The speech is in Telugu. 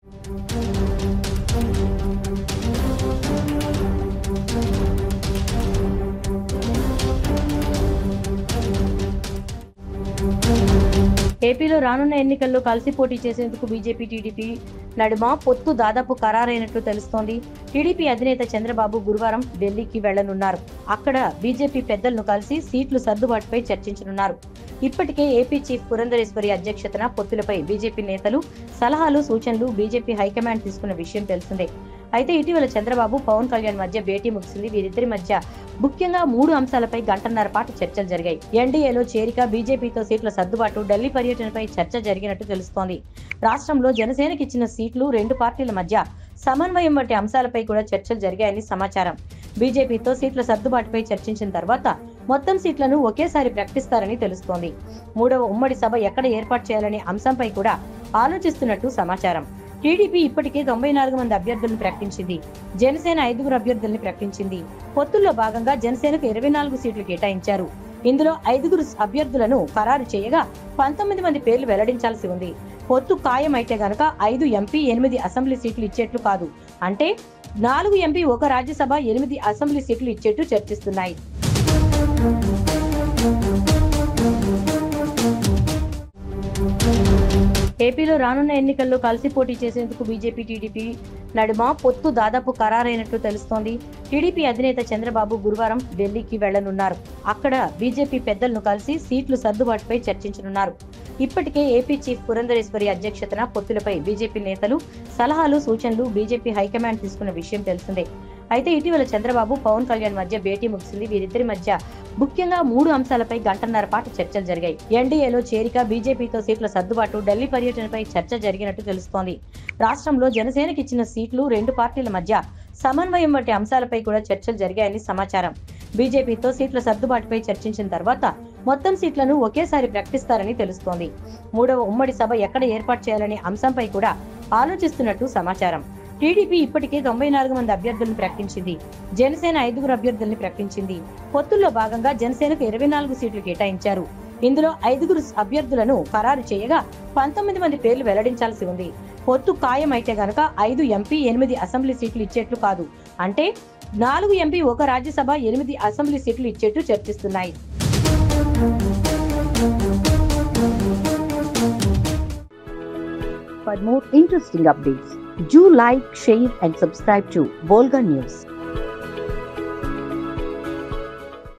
ఏపీలో రానున్న ఎన్నికల్లో కలిసి పోటీ చేసేందుకు బీజేపీ టీడీపీ నడుమ పొత్తు దాదాపు ఖరారైనట్లు తెలుస్తోంది. టీడీపీ అధినేత చంద్రబాబు గురువారం ఢిల్లీకి వెళ్లనున్నారు. అక్కడ బీజేపీ పెద్దలను కలిసి సీట్లు సర్దుబాటుపై చర్చించనున్నారు. ఇప్పటికే ఏపీ చీఫ్ పురంధరేశ్వరి అధ్యక్షతన పొత్తులపై బీజేపీ నేతలు సలహాలు, సూచనలు బీజేపీ హైకమాండ్ తీసుకున్న విషయం తెలిసిందే. అయితే ఇటీవల చంద్రబాబు, పవన్ కళ్యాణ్ మధ్య భేటీ ముగిసింది. వీరిద్దరి మధ్య ముఖ్యంగా 3 అంశాలపై గంటన్నర పాటు చర్చలు జరిగాయి. ఎన్డీఏలో చేరిక, బీజేపీతో సీట్ల సర్దుబాటు, ఢిల్లీ పర్యటనపై చర్చ జరిగినట్టు తెలుస్తోంది. రాష్ట్రంలో జనసేనకి ఇచ్చిన సీట్లు, 2 పార్టీల మధ్య సమన్వయం వంటి అంశాలపై కూడా చర్చలు జరిగాయని సమాచారం. బీజేపీతో సీట్ల సర్దుబాటుపై చర్చించిన తర్వాత మొత్తం సీట్లను ఒకేసారి ప్రకటిస్తారని తెలుస్తోంది. 3వ ఉమ్మడి సభ ఎక్కడ ఏర్పాటు చేయాలనే అంశంపై కూడా ఆలోచిస్తున్నట్టు సమాచారం. టీడీపీ ఇప్పటికే 94 మంది అభ్యర్థులను ప్రకటించింది. జనసేన 5 అభ్యర్థుల్ని ప్రకటించింది. పొత్తుల్లో భాగంగా జనసేనకు 24 సీట్లు కేటాయించారు. ఇందులో 5 అభ్యర్థులను ఖరారు చేయగా 19 మంది పేర్లు వెల్లడించాల్సి ఉంది. పొత్తు ఖాయం అయితే గనక 5 ఎంపీ, 8 అసెంబ్లీ సీట్లు ఇచ్చేట్లు కాదు. అంటే 4 ఎంపీ, 1 రాజ్యసభ, 8 అసెంబ్లీ సీట్లు ఇచ్చేట్టు చర్చిస్తున్నాయి. ఏపీలో రానున్న ఎన్నికల్లో కలిసి పోటీ చేసేందుకు బీజేపీ టీడీపీ నడుమ పొత్తు దాదాపు ఖరారైనట్లు తెలుస్తోంది. టీడీపీ అధినేత చంద్రబాబు గురువారం ఢిల్లీకి వెళ్లనున్నారు. అక్కడ బీజేపీ పెద్దలను కలిసి సీట్లు సర్దుబాటుపై చర్చించనున్నారు. ఇప్పటికే ఏపీ చీఫ్ పురంధరేశ్వరి అధ్యక్షతన పొత్తులపై బీజేపీ నేతలు సలహాలు, సూచనలు బీజేపీ హైకమాండ్ తీసుకున్న విషయం తెలిసిందే. అయితే ఇటీవల చంద్రబాబు, పవన్ కళ్యాణ్ మధ్య భేటీ ముగిసింది. వీరిద్దరి మధ్య ముఖ్యంగా 3 అంశాలపై గంటన్నర పాటు చర్చలు జరిగాయి. ఎన్డీఏలో చేరిక, బీజేపీతో సీట్ల సర్దుబాటు, ఢిల్లీ పర్యటనపై చర్చ జరిగినట్టు తెలుస్తోంది. రాష్ట్రంలో జనసేనకి ఇచ్చిన సీట్లు, 2 పార్టీల మధ్య సమన్వయం వంటి అంశాలపై కూడా చర్చలు జరిగాయని సమాచారం. బీజేపీతో సీట్ల సర్దుబాటుపై చర్చించిన తర్వాత మొత్తం సీట్లను ఒకేసారి ప్రకటిస్తారని తెలుస్తోంది. 3వ ఉమ్మడి సభ ఎక్కడ ఏర్పాటు చేయాలనే అంశంపై కూడా ఆలోచిస్తున్నట్టు సమాచారం. టీడీపీ ఇప్పటికే 94 మంది అభ్యర్థులను ప్రకటించింది. జనసేన 5 అభ్యర్థుల్ని ప్రకటించింది. పొత్తుల్లో భాగంగా జనసేనకు 24 సీట్లు కేటాయించారు. ఇందులో 5 అభ్యర్థులను ఖరారు చేయగా 19 మంది పేర్లు వెల్లడించాల్సి ఉంది. పొత్తు ఖాయం అయితే గనక 5 ఎంపీ, 8 అసెంబ్లీ సీట్లు ఇచ్చేట్లు కాదు. అంటే 4 ఎంపీ, 1 రాజ్యసభ, 8 అసెంబ్లీ సీట్లు ఇచ్చేట్టు చర్చిస్తున్నాయి. For more interesting updates, do like, share and subscribe to Volga News.